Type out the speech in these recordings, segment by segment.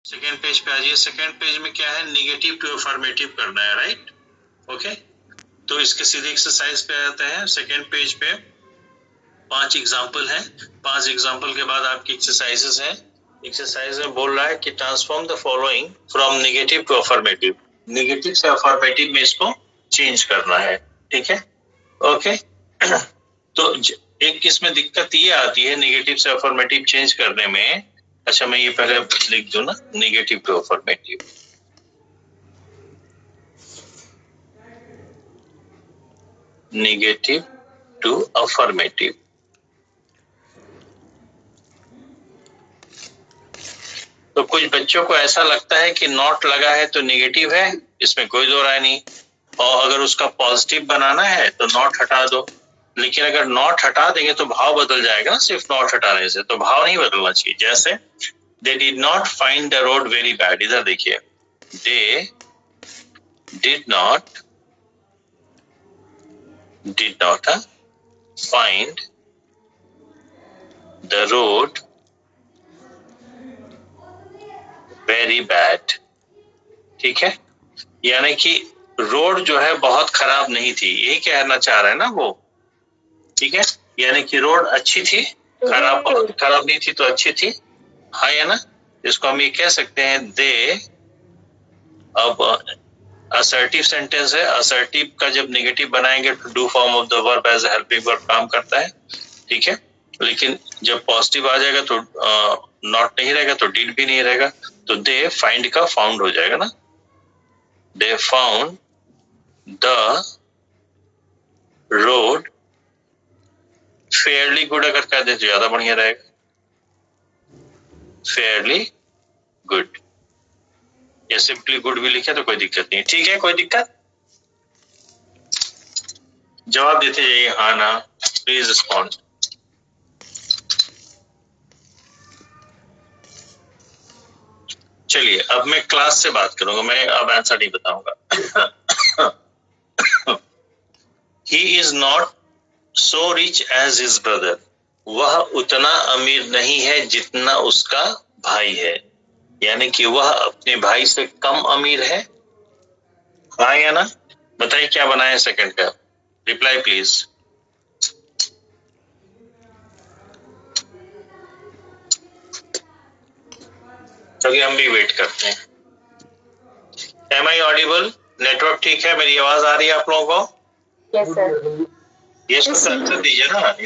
Second page पे आ जाइए। Second page में क्या है, निगेटिव टू अफर्मेटिव करना है, राइट? ओके, तो इसके सीधे एक्सरसाइज पे आते हैं। सेकेंड पेज पे 5 एग्जाम्पल हैं। 5 एग्जाम्पल के बाद आपकी एक्सरसाइजेस हैं। एक्सरसाइज में बोल रहा है कि transform the following from negative to affirmative. Negative से अफर्मेटिव में इसको चेंज करना है, ठीक है? ओके तो एक इसमें दिक्कत ये आती है निगेटिव से अफर्मेटिव चेंज करने में। अच्छा, मैं ये पहले लिख दूं ना, negative to affirmative. Negative to affirmative. तो कुछ बच्चों को ऐसा लगता है कि नॉट लगा है तो निगेटिव है, इसमें कोई दो राय नहीं, और अगर उसका पॉजिटिव बनाना है तो नॉट हटा दो। लेकिन अगर नॉट हटा देंगे तो भाव बदल जाएगा ना, सिर्फ नॉट हटाने से तो भाव नहीं बदलना चाहिए। जैसे they did not find the road very bad, इधर देखिए, they did not find the road very bad, ठीक है? यानी कि रोड जो है बहुत खराब नहीं थी, यही कहना चाह रहे हैं ना वो, ठीक है? यानी कि रोड अच्छी थी, खराब बहुत खराब नहीं थी तो अच्छी थी, हाँ या ना? इसको हम ये कह सकते हैं दे। अब असर्टिव सेंटेंस है, असर्टिव का जब नेगेटिव बनाएंगे तो do form of the verb as a helping verb काम करता है, ठीक है? लेकिन जब पॉजिटिव आ जाएगा तो नॉट नहीं रहेगा, तो डिड भी नहीं रहेगा, तो दे फाइंड का फाउंड हो जाएगा ना। They found the road fairly good, अगर कह दे तो ज्यादा बढ़िया रहेगा, फेयरली गुड, या सिंपली गुड भी लिखे तो कोई दिक्कत नहीं, ठीक है? कोई दिक्कत? जवाब देते जाइए हाँ ना, प्लीज रिस्पॉन्ड। चलिए, अब मैं क्लास से बात करूंगा, मैं अब आंसर नहीं बताऊंगा। He is not so rich as his brother, वह उतना अमीर नहीं है जितना उसका भाई है, यानी कि वह अपने भाई से कम अमीर है, हाँ या ना? बताइए क्या बनाए सेकंड का, रिप्लाई प्लीज। क्योंकि हम भी वेट करते हैं। Am I audible? नेटवर्क ठीक है? मेरी आवाज आ रही है आप लोगों को? Yes, sir. ये आंसर दीजिए ना।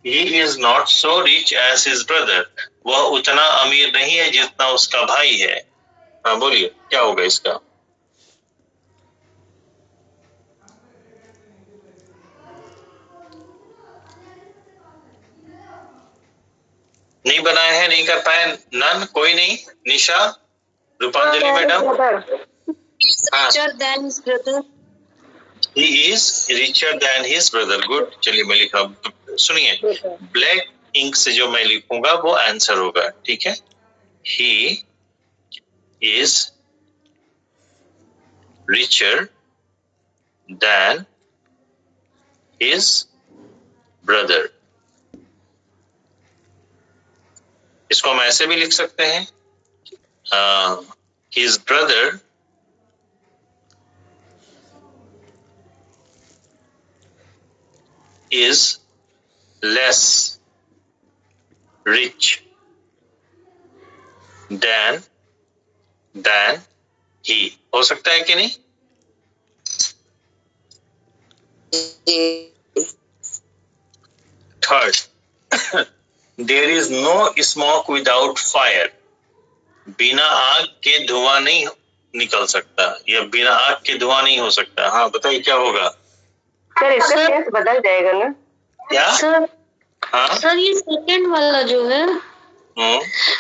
He is not so rich as his brother, वह उतना अमीर नहीं है जितना उसका भाई है। हाँ बोलिए, क्या होगा इसका? नहीं बनाए हैं, नहीं कर पाए नन, कोई नहीं? निशा, Rupanjali madam? Richer than his brother. He is richer than his brother. Good. चलिए मैं लिखा, सुनिए, ब्लैक इंक से जो मैं लिखूंगा वो आंसर होगा, ठीक है? He is richer than his brother. इसको हम ऐसे भी लिख सकते हैं, his brother is less rich than he, हो सकता है कि नहीं? Third, there is no smoke without fire. बिना आग के धुआं नहीं निकल सकता, या बिना आग के धुआं नहीं हो सकता। हाँ बताइए क्या होगा? सर इसका सेंस बदल जाएगा ना? क्या सर? हाँ सर ये सेकंड वाला जो है,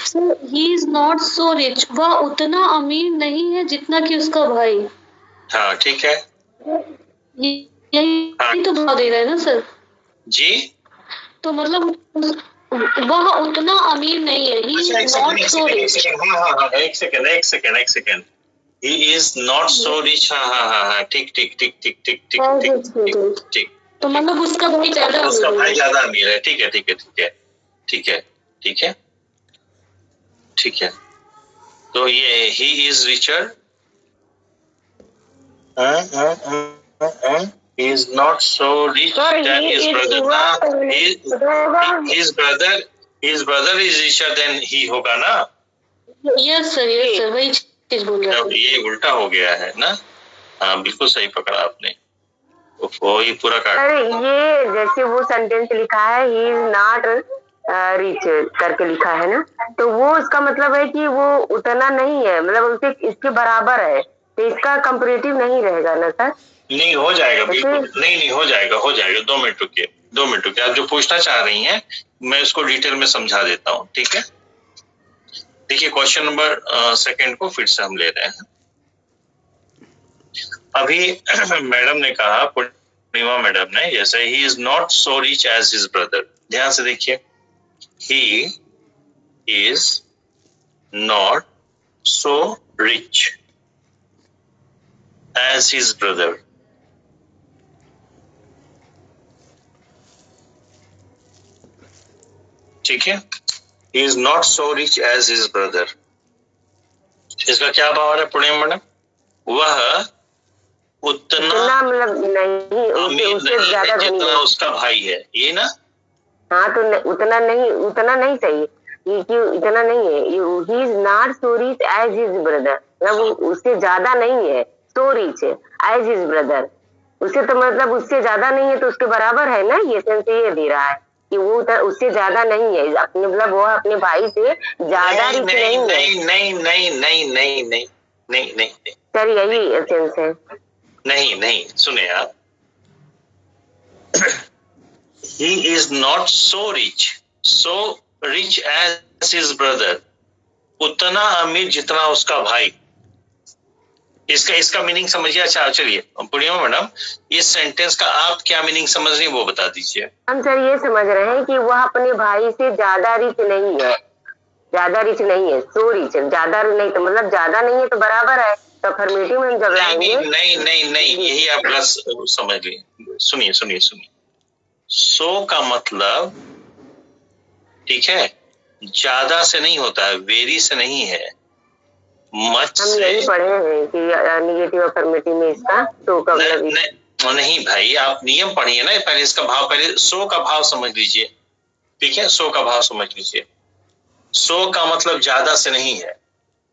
sir he is not so rich, वह उतना अमीर नहीं है जितना कि उसका भाई। हाँ ठीक है, यही तो भाव दे रहा है ना सर जी? तो मतलब वह उतना अमीर नहीं है, he is not so rich. हाँ, एक second. He is not so rich, हाँ, ठीक। तो मतलब उसका भाई ज्यादा अमीर है। उसका भाई ज्यादा अमीर है, ठीक है। तो ये he is richer, he is not so rich than his brother. His brother is richer than he होगा ना? यस सर वही चीज बोल रहा हूँ। ये उल्टा हो गया है ना? हाँ बिल्कुल सही पकड़ा आपने। वो ये पूरा काट। अरे ये जैसे वो सेंटेंस लिखा है ही इज नॉट रिच करके लिखा है ना, तो वो इसका मतलब है कि वो उतना नहीं है, मतलब उसे इसके बराबर है, तो इसका कंपैरेटिव नहीं रहेगा ना सर? नहीं हो जाएगा बिल्कुल, नहीं हो जाएगा 2 मिनट रुकिए, 2 मिनट रुकिए। आप जो पूछना चाह रही हैं मैं उसको डिटेल में समझा देता हूँ, ठीक है? देखिए क्वेश्चन नंबर सेकंड को फिर से हम ले रहे हैं। अभी मैडम ने कहा, पूर्णिमा मैडम ने, जैसे he is not so rich as his brother. ध्यान से देखिए, he is not so rich as his brother. ठीक है, he is not so rich as his brother। इसका क्या भाव है पूर्णिमा मैडम? वह उतना मतलब नहीं, उससे ज्यादा जितना उसका भाई है, ये ना? हाँ तो उतना नहीं सही, कि इतना नहीं है। He is not so rich as his brother, मतलब उससे ज्यादा नहीं है, so rich as his brother, उससे तो मतलब उससे ज्यादा नहीं है तो उसके बराबर है ना। ये सेंस ये दे रहा है कि वो उससे ज्यादा नहीं है, अपने मतलब वो अपने भाई से ज्यादा रिच नहीं है। नहीं सर यही सेंस है। नहीं सुने आप, he is not so rich as his brother, उतना अमीर जितना उसका भाई। इसका मीनिंग समझिए। अच्छा चलिए पूर्णिमा मैडम, इस सेंटेंस का आप क्या मीनिंग समझ रही हैं वो बता दीजिए। हम सर ये समझ रहे हैं कि वह अपने भाई से ज्यादा रिच नहीं है, सो रिच, ज्यादा नहीं तो मतलब ज्यादा नहीं है तो बराबर है, तो अफर्मेटिव में जब लाएंगे। नहीं यही आप प्लस समझ लीजिए। सुनिए सो का मतलब, ठीक है, ज्यादा से नहीं होता है, वेरी से नहीं है, मच हम यही पढ़े हैं कि नेगेटिव अफर्मेटिव में इसका सो का मतलब नहीं भाई, आप नियम पढ़िए ना पहले। इसका भाव, पहले सो का भाव समझ लीजिए, ठीक है? सो का भाव समझ लीजिए। सो का मतलब ज्यादा से नहीं है,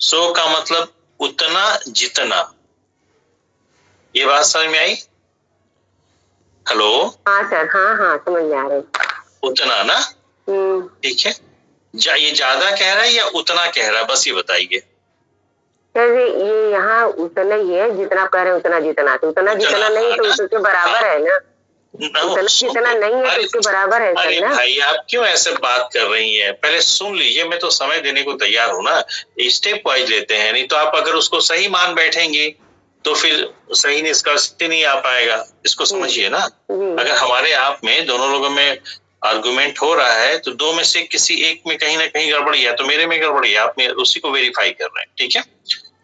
सो का मतलब उतना जितना। ये बात समझ में आई? हेलो? हाँ सर, हाँ समझ आ रहे। उतना ना, ठीक है। ये ज्यादा कह रहा है या उतना कह रहा है, बस ये बताइए। ये यहाँ उतना ही है जितना आप कह रहे हैं, उतना जितना, तो उतना जितना नहीं तो उसके बराबर है ना, उतना जितना नहीं है तो उसके बराबर है सर ना। भाई आप क्यों ऐसे बात कर रही हैं? पहले सुन लीजिए, मैं तो समय देने को तैयार हूँ ना। स्टेप वाइज लेते हैं, नहीं तो आप अगर उसको सही मान बैठेंगे तो फिर सही निष्कर्ष नहीं आ पाएगा। इसको समझिए ना, अगर हमारे आप में दोनों लोगों में आर्गुमेंट हो रहा है तो दो में से किसी एक में कहीं ना कहीं गड़बड़ी है, तो मेरे में गड़बड़ी है, आप उसी को वेरीफाई कर रहे हैं, ठीक है?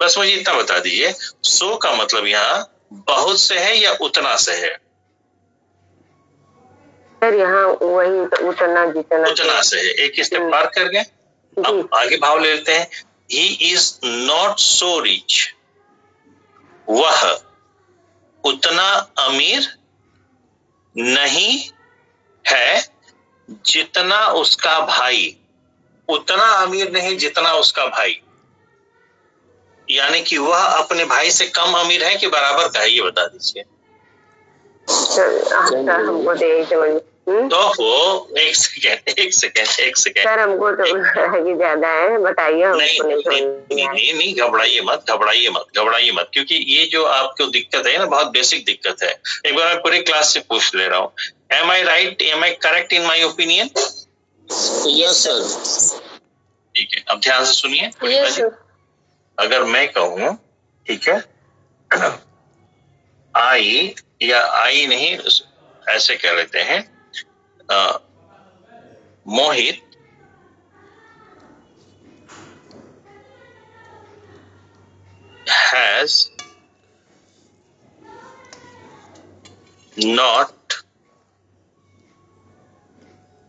बस मुझे इतना बता दीजिए, सो का मतलब यहाँ बहुत से है या उतना से है? सर यहाँ वही उतना से है, एक स्टेप पार कर गए। अब आगे भाव ले लेते हैं। ही इज नॉट सो रिच, वह उतना अमीर नहीं है जितना उसका भाई। उतना अमीर नहीं जितना उसका भाई, यानी कि वह अपने भाई से कम अमीर है कि बराबर का है, ये बता दीजिए। हमको तो वो एक सेकेंड सर, हमको तो ज्यादा है, बताइए। नहीं घबराइए मत, क्योंकि ये जो आपको दिक्कत है ना, बहुत बेसिक दिक्कत है। एक बार मैं पूरी क्लास से पूछ ले रहा हूँ, am I right, am I correct in my opinion? Yes sir. ठीक है, अब ध्यान से सुनिए। अगर मैं कहूँ, ठीक है, आई या आई नहीं, ऐसे कह लेते हैं, मोहित has not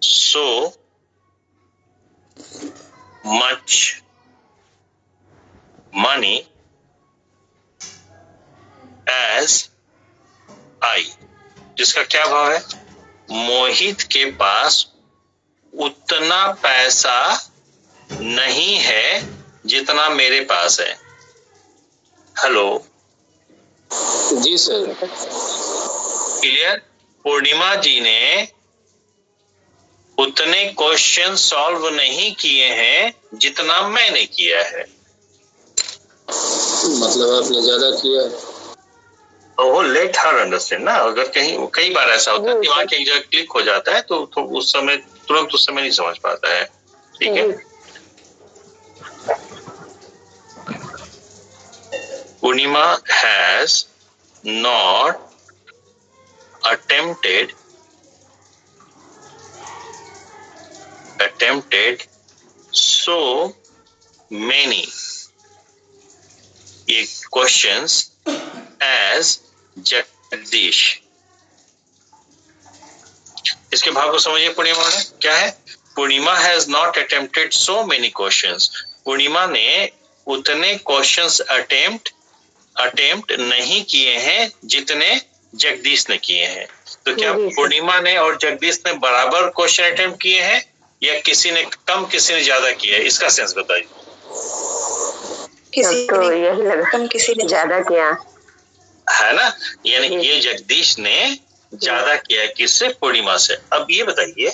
so much money as I, जिसका क्या भाव है? मोहित के पास उतना पैसा नहीं है जितना मेरे पास है। हेलो जी सर। क्लियर? पूर्णिमा जी ने उतने क्वेश्चन सॉल्व नहीं किए हैं जितना मैंने किया है। मतलब आपने ज्यादा किया। वो लेट हर अंडरस्टैंड ना, अगर कई बार ऐसा होता है दिमाग एक जगह क्लिक हो जाता है तो उस समय तुरंत उस समय नहीं समझ पाता है। ठीक है। Purnima has not attempted so many questions as Jagdish. इसके भाव को समझिए। पूर्णिमा ने क्या है? Purnima has not attempted so many questions. Purnima ने उतने क्वेश्चंस अटेम्प्ट नहीं किए हैं जितने जगदीश ने किए हैं। तो क्या पूर्णिमा ने और जगदीश ने बराबर क्वेश्चन अटेम्प्ट किए हैं या किसी ने कम किसी ने ज्यादा किया है? इसका सेंस बताइए। किसी तो यही लगा कम, किसी ने ज्यादा किया है ना। यानी ये जगदीश ने ज्यादा किया किससे? पूर्णिमा से। अब ये बताइए,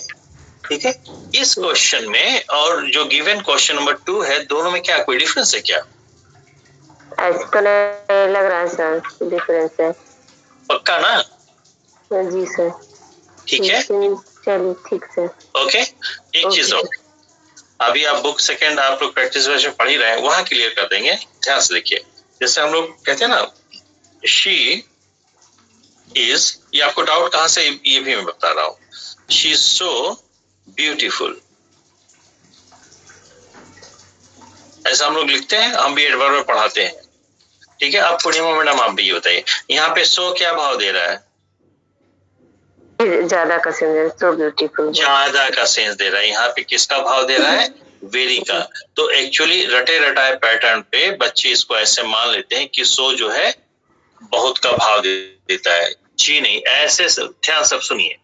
ठीक है, इस क्वेश्चन में और जो गिवन क्वेश्चन नंबर 2 है, दोनों में क्या कोई डिफरेंस है क्या? ऐसा तो नहीं लग रहा है सर, डिफरेंस है। पक्का ना? जी सर। ठीक है, चलिए ठीक सर। ओके। एक चीज और, अभी आप बुक सेकंड आप लोग प्रैक्टिस वर्जन पढ़ ही रहे हैं, वहां क्लियर कर देंगे। ध्यान से देखिए, जैसे हम लोग कहते हैं ना शी इज, ये आपको डाउट कहां से, ये भी मैं बता रहा हूं। शी इज सो ब्यूटीफुल, ऐसा हम लोग लिखते हैं, हम भी एडवर्ब में पढ़ाते हैं। ठीक है। आप पूर्णिमा मैडम आप भी ये बताइए, यहाँ पे सो क्या भाव दे रहा है? ज्यादा का सेंस, सो ब्यूटीफुल, ज्यादा का सेंस दे रहा है। यहाँ पे किसका भाव दे रहा है? वेरी का। तो एक्चुअली रटे रटाए पैटर्न पे बच्चे इसको ऐसे मान लेते हैं कि सो जो है बहुत का भाव देता है। जी नहीं, ऐसे ध्यान सब सुनिए,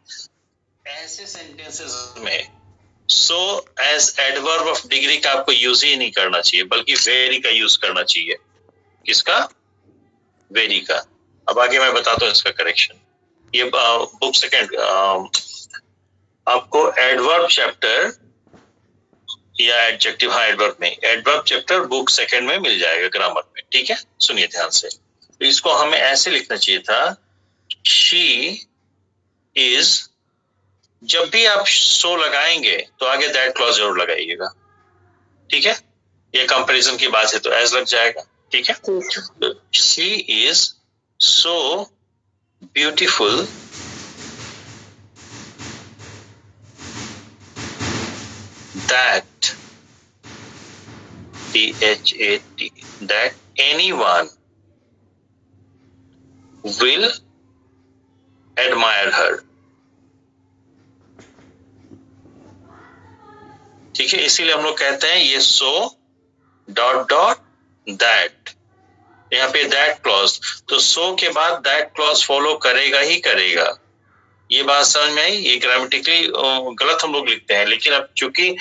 ऐसे सेंटेंसेस में so as adverb of degree का आपको यूज ही नहीं करना चाहिए, बल्कि वेरी का यूज करना चाहिए। किसका? वेरी का। अब आगे मैं बताता हूँ इसका करेक्शन। ये बुक सेकंड आपको एडवर्ब चैप्टर या एडजेक्टिव, हाँ एडवर्ब में, एडवर्ब चैप्टर बुक सेकंड में मिल जाएगा ग्रामर में। ठीक है, सुनिए ध्यान से। इसको हमें ऐसे लिखना चाहिए था, शी इज, जब भी आप सो लगाएंगे तो आगे दैट क्लॉज जरूर लगाइएगा। ठीक है, ये कंपैरिजन की बात है तो एज लग जाएगा। ठीक है, तो she is so beautiful that THAT that anyone will admire her। ठीक है, इसीलिए हम लोग कहते हैं ये सो डॉट डॉट दैट, यहाँ पे दैट क्लॉज, तो सो के बाद दैट क्लॉज फॉलो करेगा ही करेगा। ये बात समझ में आई? ये ग्रामेटिकली गलत हम लोग लिखते हैं, लेकिन अब चूंकि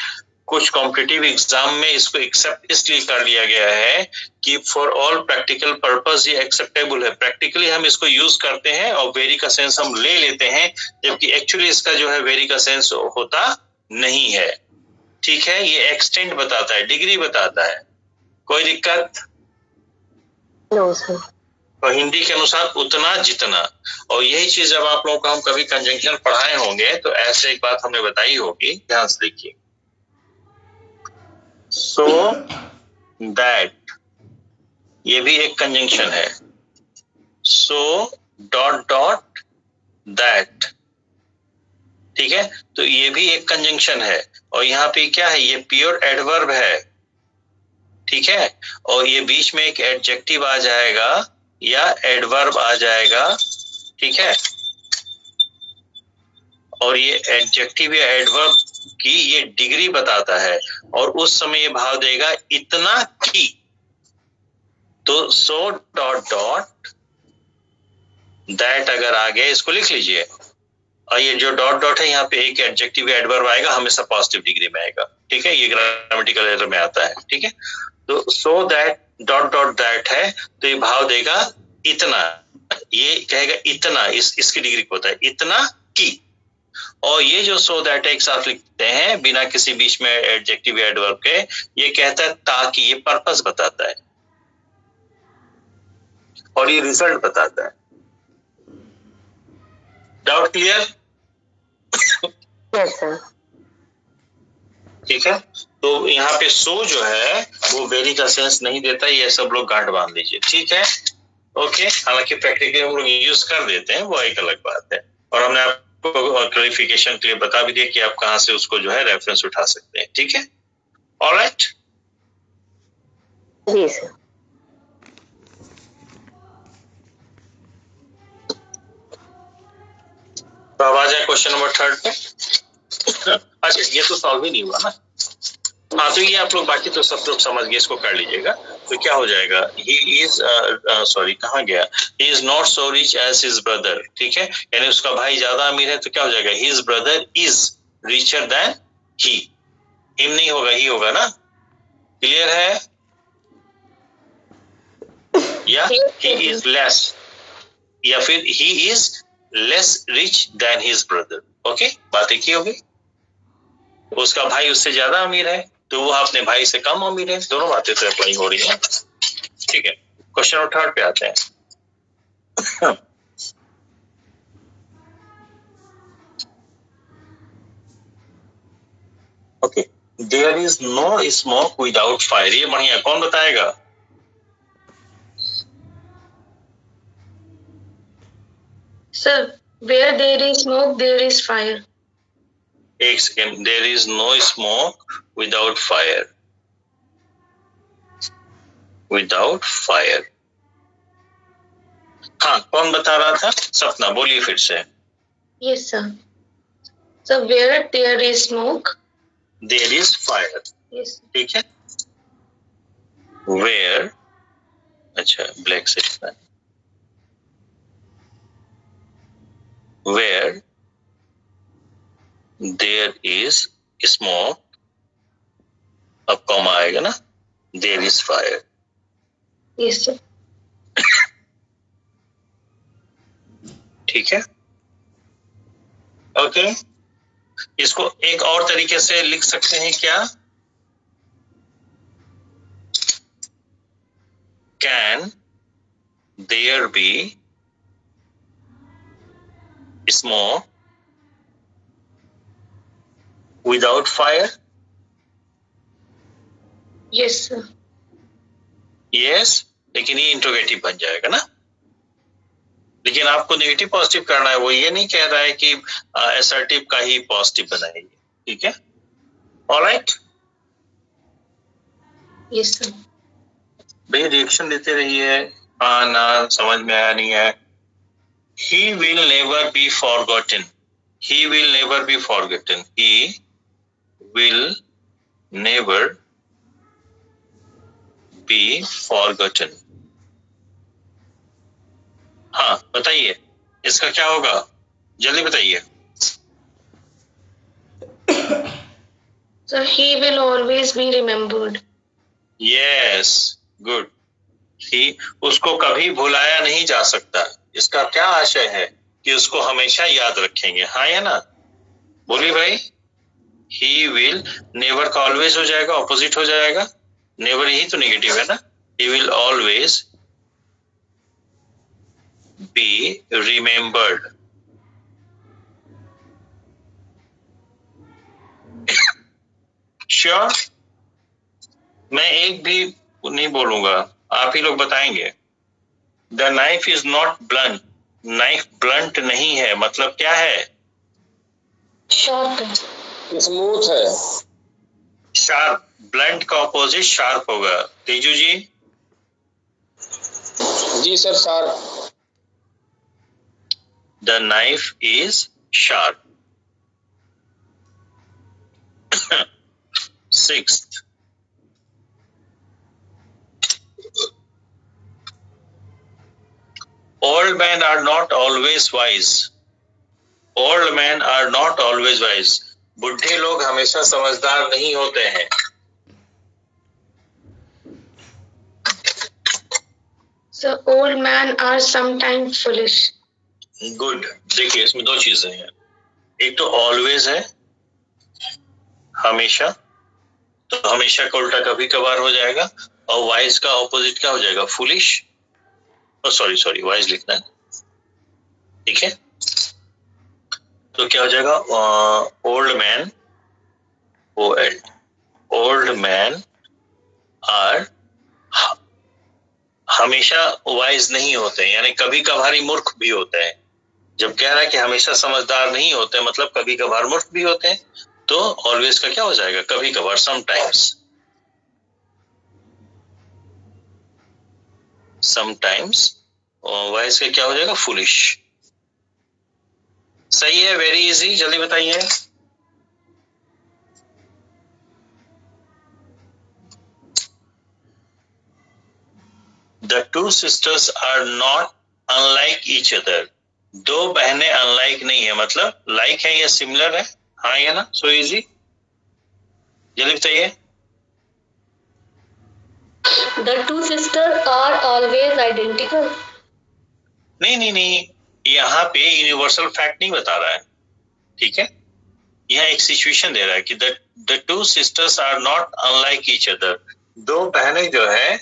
कुछ कॉम्पिटिटिव एग्जाम में इसको एक्सेप्ट इसलिए कर लिया गया है कि फॉर ऑल प्रैक्टिकल पर्पस ये एक्सेप्टेबल है। प्रैक्टिकली हम इसको यूज करते हैं और वेरी का सेंस हम ले लेते हैं, जबकि एक्चुअली इसका जो है वेरी का सेंस होता नहीं है। ठीक है, ये एक्सटेंट बताता है, डिग्री बताता है। कोई दिक्कत? No sir. तो हिंदी के अनुसार उतना जितना, और यही चीज जब आप लोगों को हम कभी कंजंक्शन पढ़ाए होंगे तो ऐसे एक बात हमने बताई होगी, ध्यान से देखिए। सो दैट, ये भी एक कंजंक्शन है। सो डॉट डॉट दैट, ठीक है, तो ये भी एक कंजंक्शन है। और यहाँ पे क्या है? ये प्योर एडवर्ब है। ठीक है, और ये बीच में एक एडजेक्टिव आ जाएगा या एडवर्ब आ जाएगा। ठीक है, और ये एडजेक्टिव या एडवर्ब की ये डिग्री बताता है, और उस समय ये भाव देगा इतना की। तो सो डॉट डॉट दैट अगर आ गया, इसको लिख लीजिए। और ये जो डॉट डॉट है यहाँ पे एक एडजेक्टिव एडवर्ब आएगा, हमेशा पॉजिटिव डिग्री में आएगा, ठीक है, ये ग्रामेटिकल एरर में आता है, ठीक है। तो so that dot dot that है, तो ये भाव देगा इतना, ये कहेगा इतना, इसकी डिग्री को होता है इतना की। और ये जो सो दैट एक साथ लिखते हैं बिना किसी बीच में एडजेक्टिव एडवर्ब के, ये कहता है ताकि, ये पर्पस बताता है और ये रिजल्ट बताता है। Doubt clear? Yes sir. ठीक है, तो यहाँ पे सो जो है वो वेरी का सेंस नहीं देता, ये सब लोग गांठ बांध लीजिए, ठीक है। ओके, हालांकि प्रैक्टिकली हम लोग यूज कर देते हैं, वो एक अलग बात है। और हमने आपको क्लैरिफिकेशन के लिए बता भी दिया कि आप कहां से उसको जो है रेफरेंस उठा सकते हैं, ठीक है। ऑलराइट, जी सर। तो अब आ जाए क्वेश्चन नंबर 3 पे। अच्छा, ये तो सॉल्व ही नहीं हुआ ना। हाँ, तो ये आप लोग बाकी तो सब लोग समझ गए, इसको कर लीजिएगा। तो क्या हो जाएगा, ही इज सॉरी कहाँ गया, he is not so rich as his brother, ठीक है, यानी उसका भाई ज्यादा अमीर है, तो क्या हो जाएगा, his brother is richer than he. Him नहीं होगा, ही होगा ना, क्लियर है? या ही इज लेस, या फिर he is less rich than his brother. Okay, बात एक ही होगी। उसका भाई उससे ज्यादा अमीर है, तो वो अपने भाई से कम अमीर है, दोनों बातें तो अप्लाई हो रही है, ठीक है। क्वेश्चन नंबर 3 पे आते हैं। Okay, there is no smoke without fire, ये बढ़िया, कौन बताएगा? Sir, where there is smoke, there is fire. एक second, there is no smoke without fire, without fire, हाँ, कौन बता रहा था? सपना, बोलिए फिर से। Yes, sir. So where there is smoke, देयर इज फायर, yes, ठीक है। वेयर, अच्छा ब्लैक से लिखना है, वेयर देयर इज स्मोक, अब कॉमा आएगा ना, there is fire, yes, sir. ठीक है। ओके, इसको एक और तरीके से लिख सकते हैं क्या, can there be smoke without fire? Yes, sir. Yes, लेकिन ये इंट्रोगेटिव बन जाएगा ना, लेकिन आपको नेगेटिव पॉजिटिव करना है, वो ये नहीं कह रहा है कि असर्टिव का ही पॉजिटिव बनाइए, ठीक है। Alright, Yes, sir. भाई रिएक्शन देते रहिए, हाँ ना, समझ में आया नहीं है। He will never be forgotten. He will never be forgotten. He will never be forgotten. हाँ बताइए, इसका क्या होगा, जल्दी बताइए। So he will always be remembered. Yes, good. He, उसको कभी भुलाया नहीं जा सकता, इसका क्या आशय है कि उसको हमेशा याद रखेंगे, हाँ या ना, बोलिए भाई। He will, never का always हो जाएगा, ऑपोजिट हो जाएगा, never ही तो नेगेटिव है ना। He will always be remembered. Sure? मैं एक भी नहीं बोलूंगा, आप ही लोग बताएंगे। The knife is not blunt. Knife blunt नहीं है, मतलब क्या है? Sharp. स्मूथ है। शार्प, ब्लंट का ऑपोजिट शार्प होगा। तेजू जी? जी sir, sharp. The knife is sharp. Sixth, Old men are not always wise. Old men are not always wise. बुढ़े लोग हमेशा समझदार नहीं होते हैं. So old men are sometimes foolish. Good. देखिए इसमें दो चीजें हैं. एक तो ऑलवेज है, हमेशा, तो हमेशा का उल्टा कभी कभार हो जाएगा. और वाइज का ऑपोजिट क्या हो जाएगा? फुलिश. सॉरी वाइज लिखना है. ठीक है, तो क्या हो जाएगा? Old man, old man are हमेशा वाइज नहीं होते, यानी कभी कभार ही मूर्ख भी होते हैं. जब कह रहा है कि हमेशा समझदार नहीं होते, मतलब कभी कभार मूर्ख भी होते हैं, तो ऑलवेज का क्या हो जाएगा? कभी कभार, समटाइम्स. समटाइम्स. वाइज का क्या हो जाएगा? फुलिश. सही है, वेरी इजी. जल्दी बताइए. The two sisters are not unlike each other. दो बहनें अनलाइक नहीं है, मतलब लाइक है या सिमिलर है. हाँ या ना? So easy. जल्दी बताइए. The two sisters are always identical. नहीं, यहाँ पे यूनिवर्सल फैक्ट नहीं बता रहा है. ठीक है, यहाँ एक सिचुएशन दे रहा है कि the two sisters are not unlike each other. दो बहनें जो है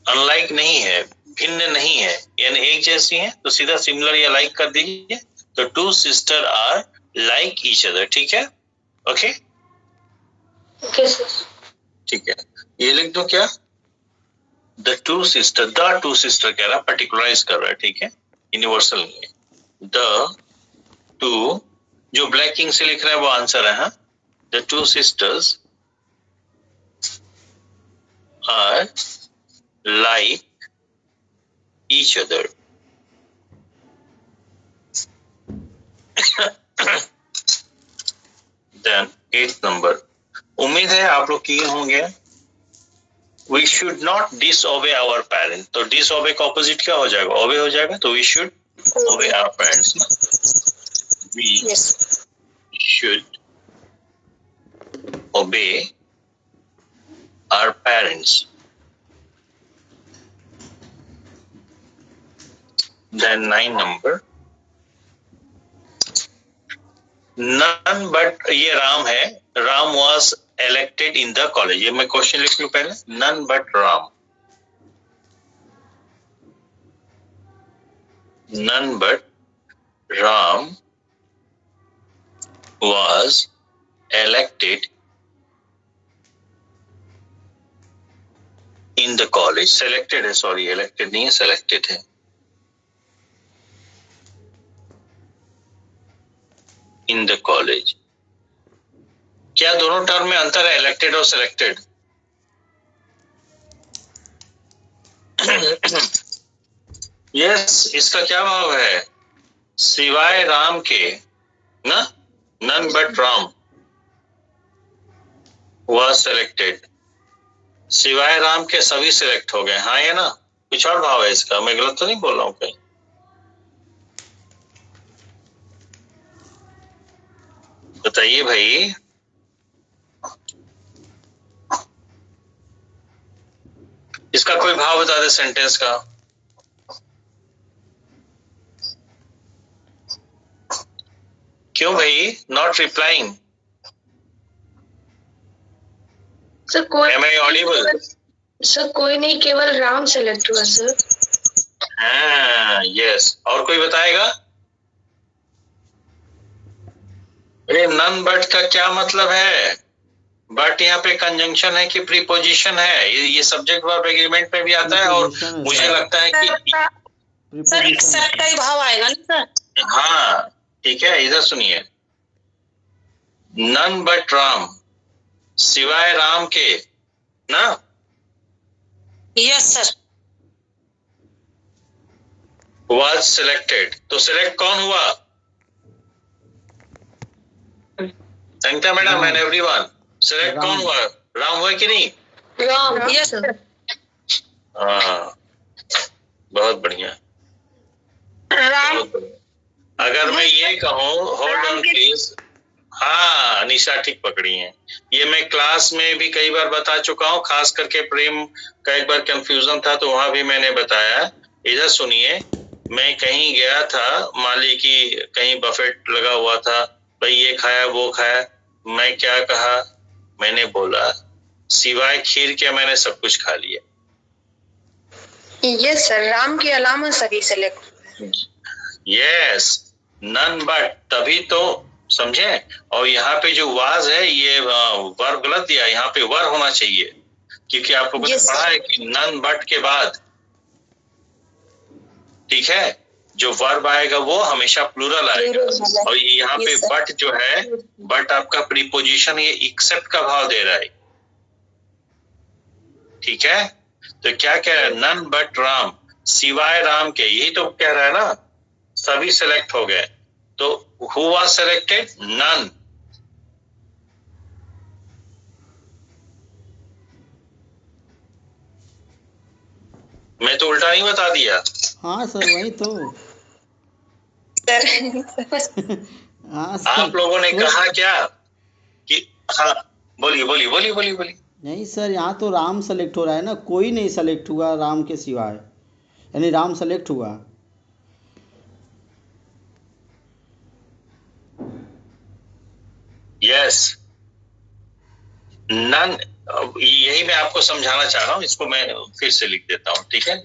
अनलाइक नहीं है, भिन्न नहीं है, यानी एक जैसी हैं, तो सीधा सिमिलर या लाइक कर दीजिए. तो two sister are like each other. ठीक है, ओके. ठीक है, ये लिख दो. क्या? द टू सिस्टर कह रहा है, पर्टिकुलराइज कर रहा है. ठीक है, यूनिवर्सल नहीं है. द टू, जो ब्लैक किंग से लिख रहा है वो आंसर है. हाँ, the two sisters are like each other. Then 8th number. उम्मीद है आप लोग किए होंगे. We should not disobey our parents. तो disobey का ऑपोजिट क्या हो जाएगा? obey हो जाएगा. तो we should obey our parents. We should obey our parents. Then 9 number. None but, ये राम है. Ram was elected in the college. ये मैं क्वेश्चन लिख लूं पहले. None but Ram. None but Ram was elected in the college. Selected है, sorry, elected नहीं है, selected है. In the college. क्या दोनों टर्म में अंतर है, इलेक्टेड और सिलेक्टेड? यस, इसका क्या भाव है? सिवाय राम के ना, none but Ram was selected. सिवाय राम के सभी सिलेक्ट हो गए. हाँ या ना? कुछ और भाव है इसका? मैं गलत तो नहीं बोल रहा हूँ कहीं? बताइए भाई. इसका कोई भाव बता दे सेंटेंस का. क्यों भाई नॉट रिप्लाइंग? सर कोई, Am I audible? सर कोई नहीं, केवल राम सेलेक्ट हुआ सर. हाँ, यस. और कोई बताएगा? अरे नन बट का क्या मतलब है? बट यहाँ पे कंजंक्शन है कि प्रीपोजिशन है? ये सब्जेक्ट वर्ब एग्रीमेंट में भी आता है, और मुझे लगता है कि सर एक्सेप्ट का ही भाव आएगा ना सर. हाँ ठीक है, इधर सुनिए. नन बट राम, सिवाय राम के ना. Yes sir. was selected. तो सिलेक्ट कौन हुआ? Sangeeta madam and everyone, select कौन हुआ? राम हुआ कि नहीं? राम. Yes sir. हाँ, बहुत बढ़िया, बहुत बढ़िया। अगर मैं ये कहूँ, होल्ड ऑन प्लीज, हाँ अनिशा ठीक पकड़ी है। ये मैं क्लास में भी कई बार बता चुका हूँ, खास करके प्रेम का एक बार कंफ्यूजन था तो वहां भी मैंने बताया। इधर सुनिए, मैं कहीं गया था, मान ली कि कहीं बफेट लगा हुआ था, भाई ये खाया वो खाया, मैं क्या कहा, मैंने बोला सिवाय खीर के मैंने सब कुछ खा लिया। यस सर, राम के अलावा सभी सेलेक्ट। यस, नन बट, तभी तो समझे। और यहाँ पे जो वाज है ये वर्ब गलत दिया, यहाँ पे वर होना चाहिए, क्योंकि आपको पता है कि नन बट के बाद, ठीक है, जो वर्ब आएगा वो हमेशा प्लूरल आएगा। और यहाँ पे बट जो है, बट आपका प्रीपोजिशन ये एक्सेप्ट का भाव दे रहा है, ठीक है। तो क्या कह रहा है, नन बट राम, सिवाय राम के, यही तो कह रहा है ना, सभी सेलेक्ट हो गए। तो हु वाज सेलेक्टेड, नन। मैं तो उल्टा नहीं बता दिया। हाँ सर वही तो। हाँ सर, आप लोगों ने कहा क्या कि, हाँ बोलिए बोलिए बोलिए बोलिए बोलिए। नहीं सर, यहाँ तो राम सेलेक्ट हो रहा है ना, कोई नहीं सेलेक्ट हुआ राम के सिवाय, यानी राम सेलेक्ट हुआ। यस, नन, यही मैं आपको समझाना चाह रहा हूँ, इसको मैं फिर से लिख देता हूँ, ठीक है।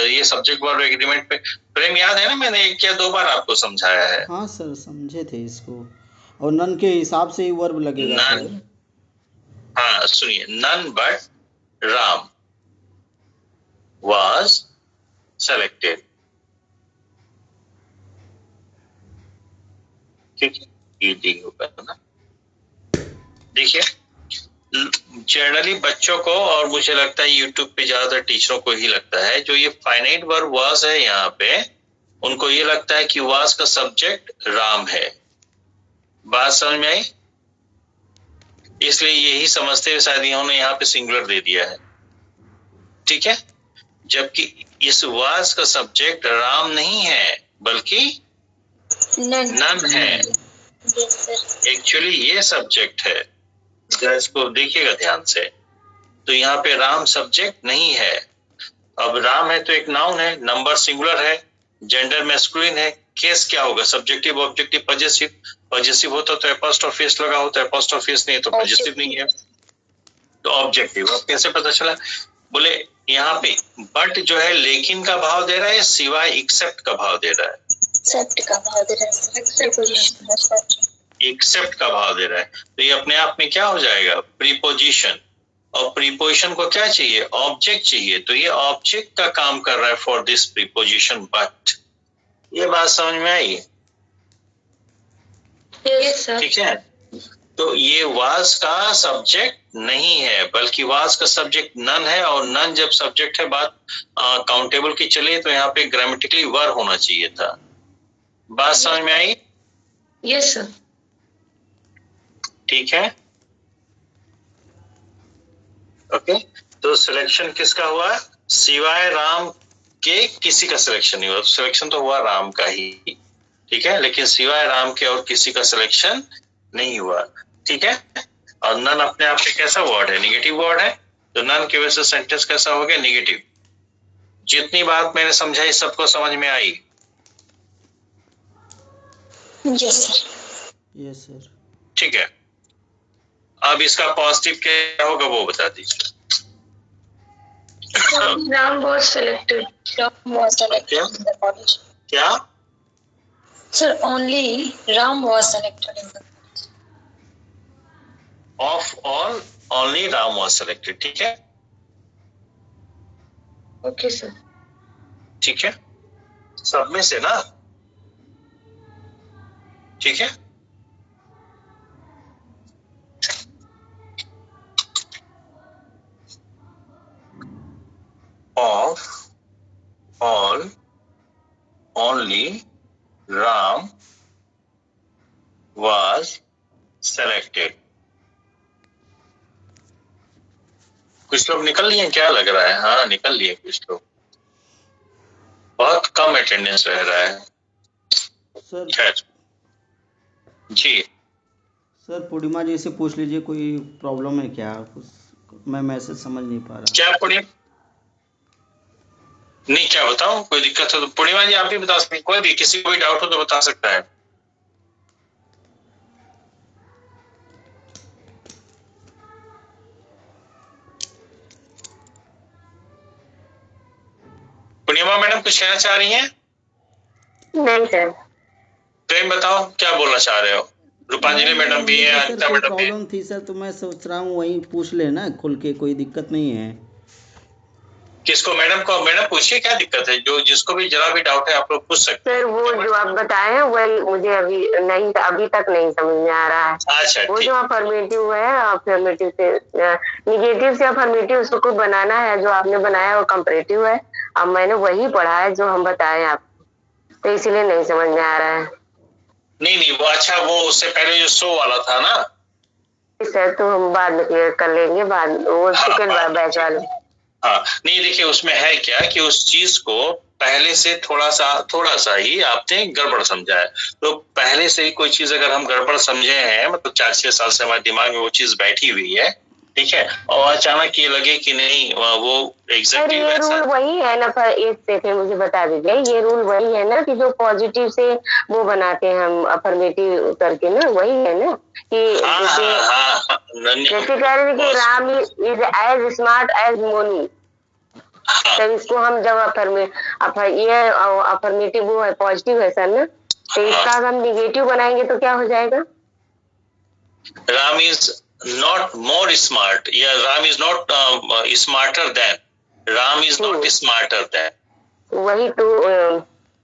ये सब्जेक्ट वर्ब एग्रीमेंट पे प्रेम याद है ना, मैंने एक या दो बार आपको समझाया है। हाँ सर समझे थे इसको, और नन के हिसाब से ही वर्ब लगेगा नन, सर। हाँ सुनिए, none but Ram was selected, ठीक है, ये डी होगा ना। देखिए, जनरली बच्चों को, और मुझे लगता है यूट्यूब पे ज्यादातर टीचरों को ही लगता है, जो ये फाइनाइट वर्ब वाज है यहाँ पे, उनको ये लगता है कि वाज का सब्जेक्ट राम है। बात समझ में आई? इसलिए यही समझते हुए शायद इन्होंने यहाँ पे सिंगुलर दे दिया है, ठीक है। जबकि इस वाज का सब्जेक्ट राम नहीं है, बल्कि नन है। एक्चुअली ये सब्जेक्ट है, जरा इसको देखिएगा ध्यान से। तो यहाँ पे राम सब्जेक्ट नहीं है। अब राम है तो एक नाउन है, नंबर सिंगुलर है, जेंडर मैस्कुलिन है, केस क्या होगा, सब्जेक्टिव ऑब्जेक्टिव पजेसिव। पजेसिव होता तो एपोस्ट्रोफिस लगा होता, एपोस्ट्रोफिस नहीं तो पजेसिव नहीं है, तो ऑब्जेक्टिव। अब कैसे पता चला, बोले यहाँ पे बट जो है लेकिन का भाव दे रहा है, सिवाय एक्सेप्ट का भाव दे रहा है, एक्सेप्ट का भाव दे रहा है। तो ये अपने आप में क्या हो जाएगा, प्रीपोजिशन। और प्रीपोजिशन को क्या चाहिए, ऑब्जेक्ट चाहिए, तो ये ऑब्जेक्ट का काम कर रहा है फॉर दिस प्रीपोजिशन बट। ये बात समझ में आई? ठीक है। तो ये वाज का सब्जेक्ट नहीं है, बल्कि वाज का सब्जेक्ट नन है, और नन जब सब्जेक्ट है, बात काउंटेबल की चले तो यहाँ पे ग्रामेटिकली वर होना चाहिए था। बात समझ में आई? Yes sir. ठीक है, ओके। तो सिलेक्शन किसका हुआ, सिवाय राम के किसी का सिलेक्शन नहीं हुआ। तो सिलेक्शन तो हुआ राम का ही, ठीक है, लेकिन सिवाय राम के और किसी का सिलेक्शन नहीं हुआ, ठीक है। और नन अपने आप में कैसा वर्ड है, निगेटिव वर्ड है, तो नन की वजह से सेंटेंस कैसा हो गया, निगेटिव। जितनी बात मैंने समझाई सबको समझ में आई? Yes sir. Yes sir. ठीक है, अब इसका पॉजिटिव क्या होगा वो बता दीजिए। Ram was selected. क्या sir, only Ram was selected in the of all, only Ram was selected, ठीक है। Okay sir. ठीक है, सब में से ना, ठीक है। Of all, only Ram was selected. कुछ लोग निकल लिए क्या लग रहा है? हाँ निकल लिए कुछ लोग। बहुत कम अटेंडेंस रह रहा है। सर खैर जी, सर पूर्णिमा जी से पूछ लीजिए कोई प्रॉब्लम है क्या कुछ, मैं मैसेज समझ नहीं पा रहा। क्या पूर्णिमा, नहीं क्या बताऊं, कोई दिक्कत है तो पूर्णिमा जी आप भी बता सकते हैं, कोई भी किसी को भी डाउट हो तो बता सकता है। पूर्णिमा मैडम कुछ कहना चाह रही हैं? नहीं सर। प्रेम बताओ क्या बोलना चाह रहे हो? रूपांजलि मैडम भी है, सर अनिता कोई मैडम भी है। प्रॉब्लम थी सर, तो मैं सोच रहा हूँ वहीं पूछ लेना खुल के, कोई दिक्कत नहीं है। किसको? मैडम को, मैडम पूछिए क्या दिक्कत है, जो जिसको भी जरा भी डाउट है आप लोग पूछ सकते हैं। सर वो जो आप बताए हैं वही मुझे अभी तक नहीं समझ में आ रहा है। अच्छा वो ठीक, जो अफर्मेटिव है, अफर्मेटिव से निगेटिव से अफर्मेटिव उसको बनाना है, जो आपने बनाया वो कंपैरेटिव है। अब मैंने वही पढ़ा है जो हम बताए आपको, तो इसलिए नहीं समझ में आ रहा है। नहीं वो अच्छा, वो उससे पहले जो शो वाला था ना। सर तो हम बाद में क्लियर कर लेंगे, बाद वो हाँ, सेकंड बैच वाले। हाँ नहीं देखिए उसमें है क्या कि उस चीज को पहले से थोड़ा सा ही आपने गड़बड़ समझा है। तो पहले से ही कोई चीज अगर हम गड़बड़ समझे हैं, मतलब 4-6 साल से हमारे दिमाग में वो चीज बैठी हुई है, ठीक है, और अचानक ये लगे कि नहीं वो एग्जैक्टली ये वैसा। रूल वही है ना, पर एक सेकंड मुझे बता दीजिए, ये रूल वही है ना कि जो पॉजिटिव से वो बनाते हैं हम अफर्मेटिव करके ना, वही है ना कि जैसे कह रहे थे कि Ram is as smart as Monu, तो इसको हम जब अफर्मेटिव वो है, पॉजिटिव है सर ना, तो इसका हम निगेटिव बनाएंगे तो क्या हो जाएगा? Ram is not more smart, या Ram is not smarter than, Ram is not smarter than. वही तो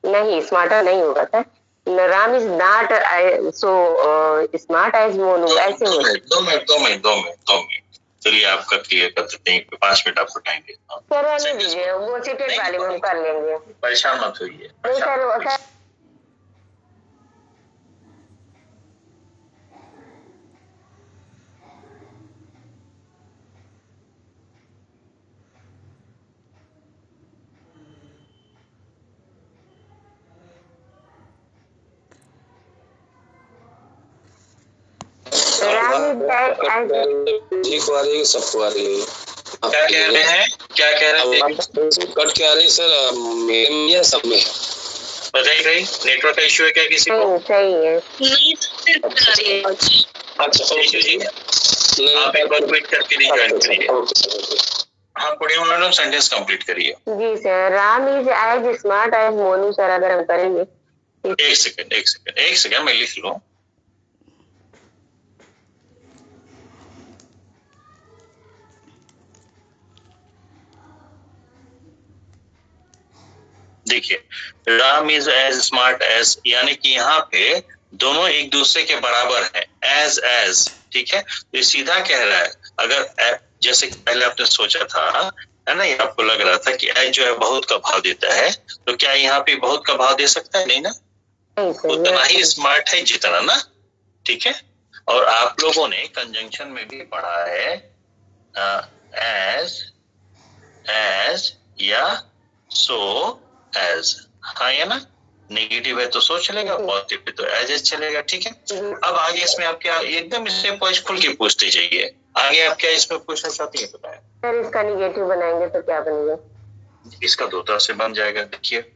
नहीं, स्मार्टर नहीं होगा sir. Ram is not so smart as Monu, ऐसे हो। 2 मिनट चलिए आपका क्लियर कर देते हैं, 5 मिनट आपको टाइम देता हूँ। सर रहने दीजिए, वो सीटेड वाले में हम कर लेंगे। परेशान मत होइए। नहीं सर, जी को आ रही है, सबको आ रही है। क्या कह रहे हैं, क्या कह रहे हैं? कट के आ रही है सर, मेरे में या सब में? बताइए भाई, नेटवर्क का इशू है क्या किसी को? सही है। अच्छा ठीक है जी, आप एक बार वेट करके रिज्वाइन करिए। हाँ पूर्णिमा मैडम सेंटेंस कंप्लीट करिए। जी sir, Ram is as smart as Monu sir, अगर हम करेंगे। एक सेकंड मैं लिख लूं। देखिए Ram is as smart as, यानी कि यहाँ पे दोनों एक दूसरे के बराबर है, एज ठीक है। तो ये सीधा कह रहा है, अगर जैसे पहले आपने सोचा था है ना, ये आपको लग रहा था कि एज जो है बहुत का भाव देता है, तो क्या यहाँ पे बहुत का भाव दे सकता है? नहीं ना, उतना ही स्मार्ट है जितना ना, ठीक है। और आप लोगों ने कंजंक्शन में भी पढ़ा है एज या सो एज, हाँ या ना, नेगेटिव है तो सो चलेगा, पॉजिटिव है तो एज चलेगा, ठीक है। अब आगे इसमें आप क्या एकदम स्टेप वाइज खुल के पूछते जाइए, आगे आप क्या इसमें पूछना चाहती है बताएं। सर इसका निगेटिव बनाएंगे तो क्या बनेगा? इसका 2 तरह से बन जाएगा, देखिए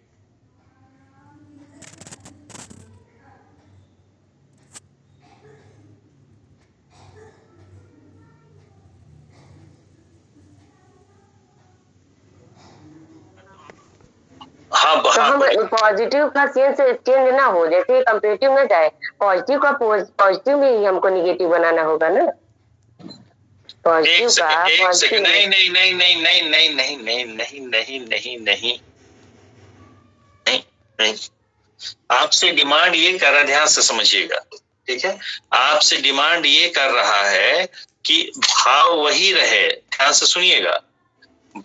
हाँ तो हम पॉजिटिव का चेंज ना हो, जैसे कंपेरेटिव में जाए, पॉजिटिव का पॉजिटिव में ही हमको निगेटिव बनाना होगा ना। एक सेकंड नहीं, आपसे डिमांड ये कर रहा है, ध्यान से समझिएगा, ठीक है। आपसे डिमांड ये कर रहा है कि भाव वही रहे, ध्यान से सुनिएगा,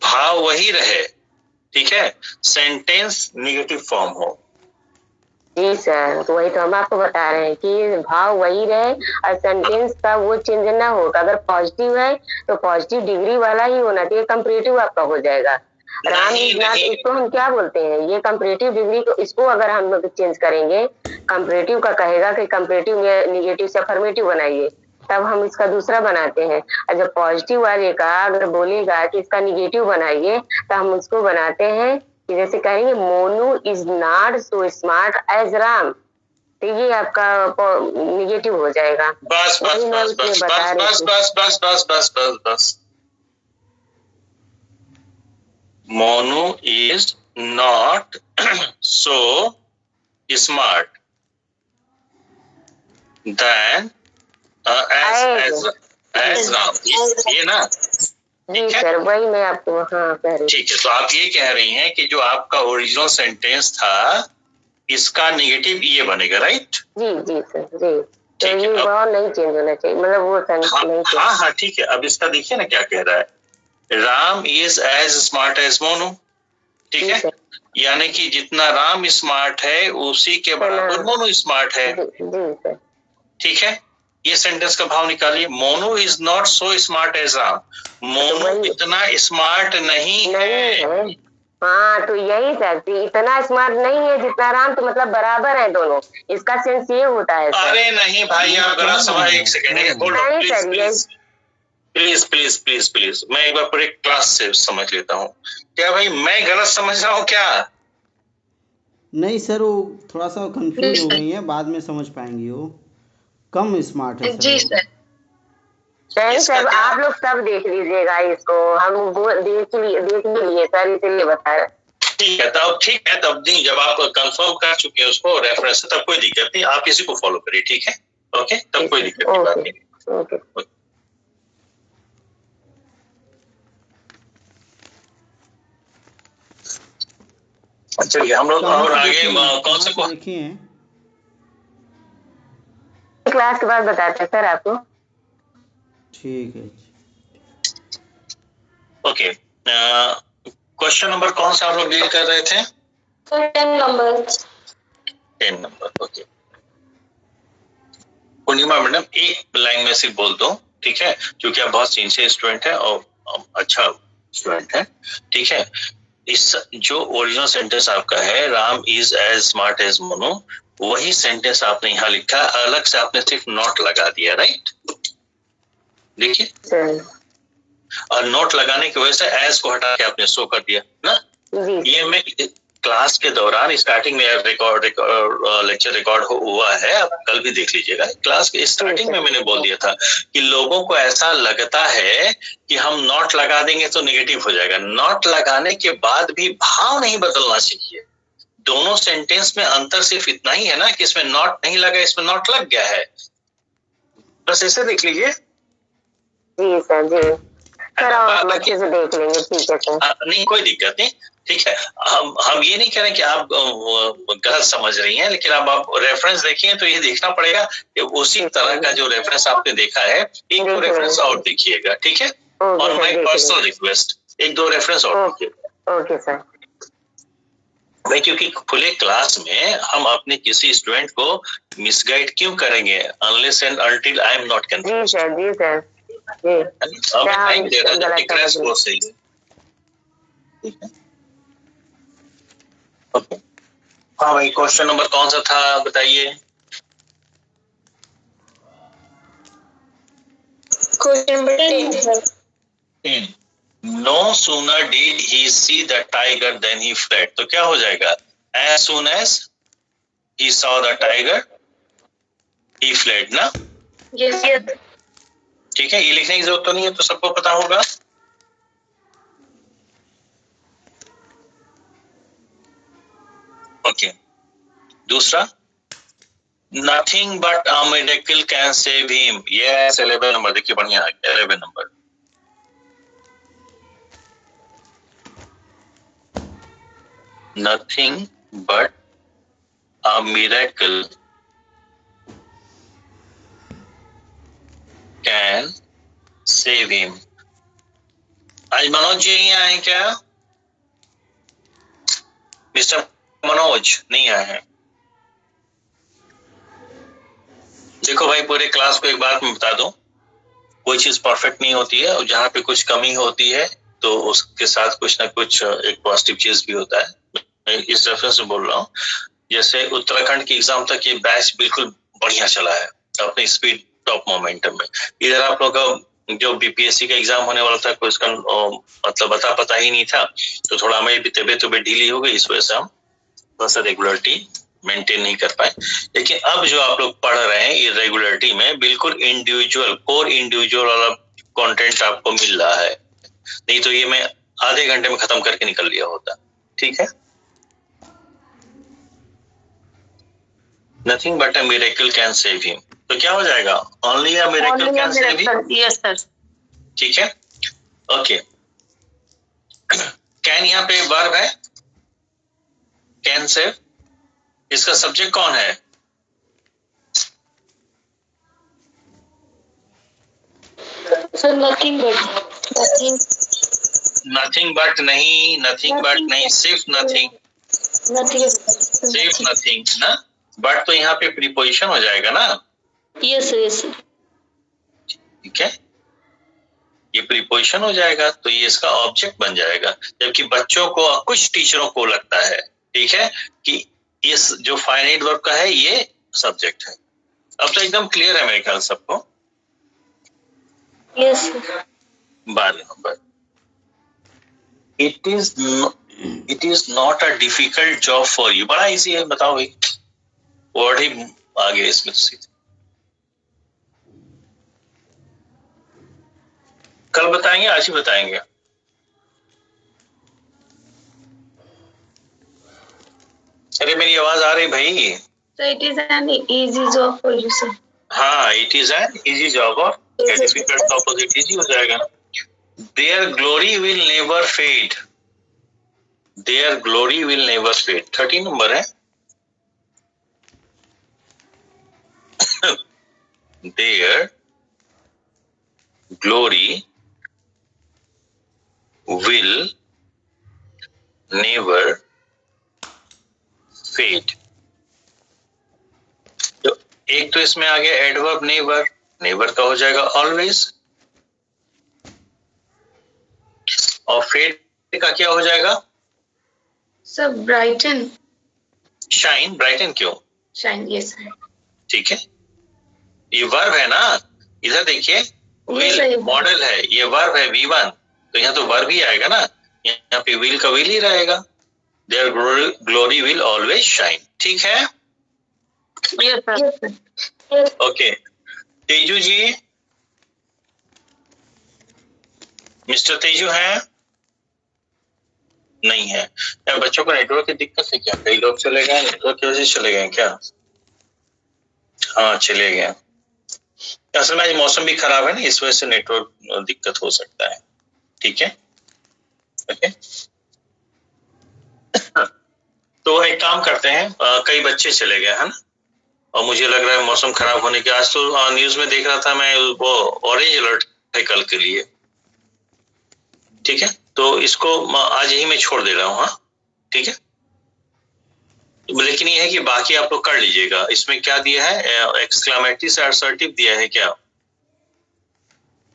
भाव वही रहे, ठीक है, सेंटेंस नेगेटिव फॉर्म हो। जी सर, तो वही तो हम आपको बता रहे हैं कि भाव वही रहे और सेंटेंस का वो चेंज ना हो। अगर पॉजिटिव है तो पॉजिटिव डिग्री वाला ही होना चाहिए, कंपैरेटिव आपका हो जाएगा। राम इज नॉट, इसको हम क्या बोलते हैं, ये कंपैरेटिव डिग्री को, इसको अगर हम लोग चेंज करेंगे, कंपैरेटिव का कहेगा कि कंपैरेटिव में निगेटिव से अफर्मेटिव बनाइए, तब हम इसका दूसरा बनाते हैं। और जब पॉजिटिव वाले का अगर बोलेगा कि इसका निगेटिव बनाइए, तो हम उसको बनाते हैं कि जैसे कहेंगे Monu is not so smart as Ram, तो ये आपका निगेटिव हो जाएगा। बस बस बस बस बस बस बस बस बस बस बस बस Monu is not so smart than as Ram, ये ना? जी सर, वही मैं आपको हाँ कह रही। ठीक है, तो आप ये कह रही हैं कि जो आपका ओरिजिनल सेंटेंस था इसका नेगेटिव ये बनेगा, राइट? जी जी सर जी, तो ये बहुत नहीं चेंज होना चाहिए, मतलब वो नहीं। हाँ हाँ ठीक है, अब इसका देखिए ना क्या कह रहा है, Ram is as smart as Monu, ठीक है, यानी कि जितना राम स्मार्ट है उसी के बराबर मोनू स्मार्ट है, ठीक है। ये सेंटेंस का भाव निकालिए, Monu is not so smart as Ram, Monu इतना स्मार्ट नहीं है। हाँ तो यही सर, इतना स्मार्ट नहीं है जितना राम, तो मतलब बराबर है दोनों, इसका सेंस ये होता है सर। अरे नहीं भाई, आप गलत समझ, एक second please please please please, मैं एक बार पूरे क्लास से समझ लेता हूँ। क्या भाई मैं गलत समझ रहा हूँ क्या? नहीं सर, वो थोड़ा सा कंफ्यूज हो गई है, बाद में समझ पाएंगी, वो कम स्मार्ट है जी सर। नहीं सर, आप लोग सब देख लीजिएगा इसको, हम देख लिए सर, इसलिए बता रहे। ठीक है, तब ठीक है, तब नहीं, जब आप कंफर्म कर चुके हैं उसको रेफरेंस से, तब कोई दिक्कत नहीं, आप इसी को फॉलो करिए, ठीक है? ओके, तब कोई दिक्कत की बात नहीं। ओके। चलिए हम लोग और आगे कौन से देखिए, क्लास के बाद बताते हैं सर आपको। ठीक है। ओके, क्वेश्चन नंबर कौन सा आप लोग डील कर रहे थे? 10 number. 10 number, okay. Purnima madam एक लाइन में से बोल दो, ठीक है, क्योंकि आप बहुत सिंसियर स्टूडेंट है और अच्छा स्टूडेंट है, ठीक है। इस जो ओरिजिनल सेंटेंस आपका है, Ram is as smart as Monu, वही सेंटेंस आपने यहाँ लिखा, अलग से आपने सिर्फ नोट लगा दिया, राइट? देखिए, और नोट लगाने की वजह से एज को हटा के आपने शो कर दिया ना। ये मैं क्लास के दौरान स्टार्टिंग में लेक्चर रिकॉर्ड हुआ है, आप कल भी देख लीजिएगा। क्लास के स्टार्टिंग में मैंने बोल दिया था कि लोगों को ऐसा लगता है कि हम नॉट लगा देंगे तो नेगेटिव हो जाएगा। नॉट लगाने के बाद भी भाव नहीं बदलना चाहिए। दोनों सेंटेंस में अंतर सिर्फ इतना ही है ना कि इसमें नॉट नहीं लगा, इसमें नॉट लग गया है, बस ऐसे देख लीजिए। जी सर जी सर, आप अच्छे से देख लेंगे, ठीक है सर। नहीं कोई दिक्कत नहीं, ठीक है। हम ये नहीं कह रहे कि आप गलत समझ रही हैं, लेकिन अब आप रेफरेंस देखिए तो ये देखना पड़ेगा कि उसी तरह का जो रेफरेंस आपने देखा है, एक दो रेफरेंस और देखिएगा, ठीक है। और माय पर्सनल रिक्वेस्ट, एक दो रेफरेंस और देखिएगा। Okay sir. भाई क्योंकि खुले क्लास में हम अपने किसी स्टूडेंट को मिसगाइड क्यों करेंगे, unless and until I am not confused. जी सर जी सर जी। टाइम दे रहा है क्रैश कोर्स से, ठीक है। ओके, हाँ भाई, क्वेश्चन नंबर कौन सा था बताइए? Question number 10। No sooner did he see the tiger than he fled. तो क्या हो जाएगा? As soon as he saw the tiger, he fled ना? Yes. ठीक है, ये लिखने की जरूरत तो नहीं है, तो सबको पता होगा। ओके, दूसरा, Nothing but a miracle can save him. Yes, 11 number देखिए, बढ़िया है 11 number. Nothing but a miracle can save him. आज मनोज जी नहीं आए हैं क्या? मिस्टर मनोज नहीं आए हैं। देखो भाई, पूरे क्लास को एक बात मैं बता दूं, कोई चीज परफेक्ट नहीं होती है, और जहां पे कुछ कमी होती है तो उसके साथ कुछ ना कुछ एक पॉजिटिव चीज भी होता है। मैं इस रेफरेंस से बोल रहा हूँ। जैसे उत्तराखंड की एग्जाम तक ये बैच बिल्कुल बढ़िया चला है अपनी स्पीड टॉप मोमेंटम में। इधर आप लोग का जो बीपीएससी का एग्जाम होने वाला था कोई इसका मतलब पता ही नहीं था, तो थोड़ा हमारी तबियत ढीली हो गई, इस वजह से हम थोड़ा सा रेगुलरिटी मेंटेन नहीं कर पाए। लेकिन अब जो आप लोग पढ़ रहे हैं ये रेगुलरिटी में बिल्कुल इंडिविजुअल कोर इंडिविजुअल वाला कंटेंट आपको मिल रहा है, नहीं तो ये मैं आधे घंटे में खत्म करके निकल लिया होता। ठीक है, nothing but a miracle can save him. तो क्या हो जाएगा? Only a miracle can save him. Yes sir. ठीक है, ओके। कैन यहाँ पे वर्ब है, कैन सेव। इसका सब्जेक्ट कौन है? Sir nothing but nothing but नहीं, सिर्फ नथिंग, सिर्फ नथिंग ना। बट तो यहाँ पे प्रीपोजिशन हो जाएगा ना। Yes yes. ठीक है, ये प्रीपोजिशन हो जाएगा तो ये इसका ऑब्जेक्ट बन जाएगा। जबकि बच्चों को कुछ टीचरों को लगता है, ठीक है, कि इस जो फाइनाइट वर्ब का है ये सब्जेक्ट है। अब तो एकदम क्लियर है मेरे ख्याल सबको। Yes. 12 number, it is not a difficult job for you. बड़ा इजी है, बताओ भाई, वर्ड ही आ गया इसमें तो सीधे। कल बताएंगे, आज ही बताएंगे? अरे मेरी आवाज आ रही भाई? So it is an easy job for you, sir. हाँ, it is an easy job और डिफिकल्ट का ऑपोजिट इजी हो जाएगा। Their glory will never fade, their glory will never fade. 13 number है। Their glory will never fade. तो एक तो इसमें आ गया एडवर्ब नेवर, नेवर का हो जाएगा ऑलवेज, और फेड का क्या हो जाएगा? So brighten, shine. ब्राइटन क्यों? shine. Yes, sir. ठीक है, ये वर्ब है ना, इधर देखिए विल मॉडल है, ये वर्ब है V1, तो यहाँ तो वर्ब ही आएगा ना, यहाँ पे विल का विल ही रहेगा। Their glory will always shine. ठीक है, yes sir. Yes, sir. Okay. Teju ji, mister Teju है? नहीं है यार, बच्चों को नेटवर्क की दिक्कत है क्या? कई लोग चले गए, नेटवर्क की वजह से चले गए क्या? हाँ चले गए। असल में आज मौसम भी खराब है ना, इस वजह से नेटवर्क दिक्कत हो सकता है। ठीक है, ओके। तो एक काम करते हैं, कई बच्चे चले गए है ना, और मुझे लग रहा है मौसम खराब होने के, आज तो न्यूज में देख रहा था मैं, वो ऑरेंज अलर्ट है कल के लिए। ठीक है, तो इसको आज ही मैं छोड़ दे रहा हूँ। हाँ ठीक है, लेकिन ये है कि बाकी आप लोग कर लीजिएगा। इसमें क्या दिया है? एक्सक्लामेटरी से असर्टिव दिया है क्या?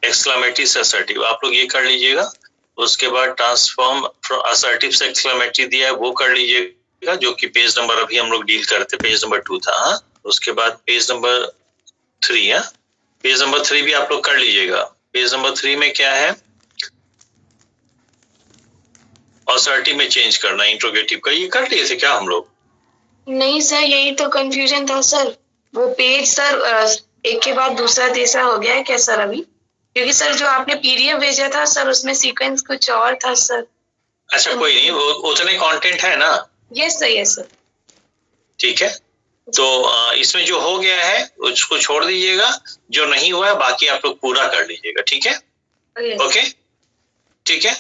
एक्सक्लामेटरी से असर्टिव आप लोग ये कर लीजिएगा। उसके बाद ट्रांसफॉर्म असर्टिव से एक्सक्लामेटरी दिया है, वो कर लीजिएगा, जो कि पेज नंबर अभी हम लोग डील करते, पेज नंबर 2 था। हाँ, उसके बाद पेज नंबर 3 है, पेज नंबर 3 भी आप लोग कर लीजिएगा। पेज नंबर 3 में क्या है? असर्टिव में चेंज करना इंट्रोगेटिव का, ये कर लिए थे क्या हम लोग? नहीं सर, यही तो कंफ्यूजन था सर। वो पेज सर एक के बाद दूसरा तीसरा हो गया है क्या सर अभी? क्योंकि सर जो आपने पीडीएफ भेजा था सर, उसमें सीक्वेंस कुछ और था सर। अच्छा कोई नहीं, वो उतने कंटेंट है ना। Yes sir, yes sir. ठीक है, तो इसमें जो हो गया है उसको छोड़ दीजिएगा, जो नहीं हुआ है बाकी आप लोग पूरा कर लीजिएगा। ठीक है, ओके, ठीक है,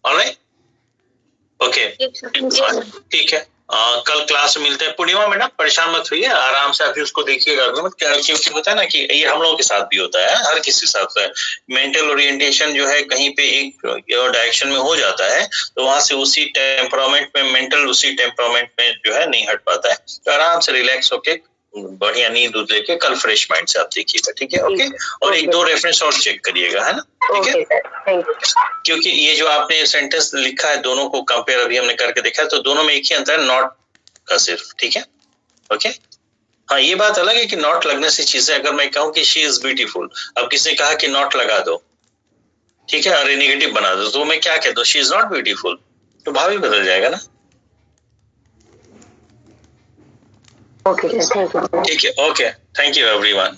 ऑलराइट, ओके, ठीक है। कल क्लास में मिलते हैं। पूर्णिमा मैडम परेशान मत होइए, आराम से आप उसको देखिएगा मत, क्योंकि होता है ना कि ये हम लोगों के साथ भी होता है, हर किसी के साथ है। मेंटल ओरिएंटेशन जो है कहीं पे एक डायरेक्शन में हो जाता है, तो वहां से उसी टेम्परामेंट में, मेंटल उसी टेम्परामेंट में जो है नहीं हट पाता है। तो आराम से रिलैक्स होके बढ़िया नींद दूध लेके कल फ्रेश माइंड से आप देखिएगा, ठीक है? ओके, और एक दो रेफरेंस और चेक करिएगा, है ना? ठीक है, थैंक यू। क्योंकि ये जो आपने सेंटेंस लिखा है दोनों को कंपेयर अभी हमने करके देखा है, तो दोनों में एक ही अंतर है, नॉट का सिर्फ, ठीक है? ओके, हाँ ये बात अलग है कि नॉट लगने से चीजें, अगर मैं कहूँ कि शी इज ब्यूटीफुल, अब किसी ने कहा कि नॉट लगा दो, ठीक है, अरे नेगेटिव बना दो, तो मैं क्या कहता हूँ, शी इज नॉट ब्यूटीफुल, तो भाव ही बदल जाएगा ना। Okay sir, thank you. ठीक है, okay, thank you everyone.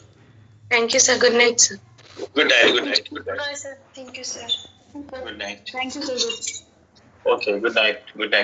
Thank you sir, good night sir. Good night, good night, good night, bye sir, thank you sir. Good night, thank you sir. Okay, good night, good night.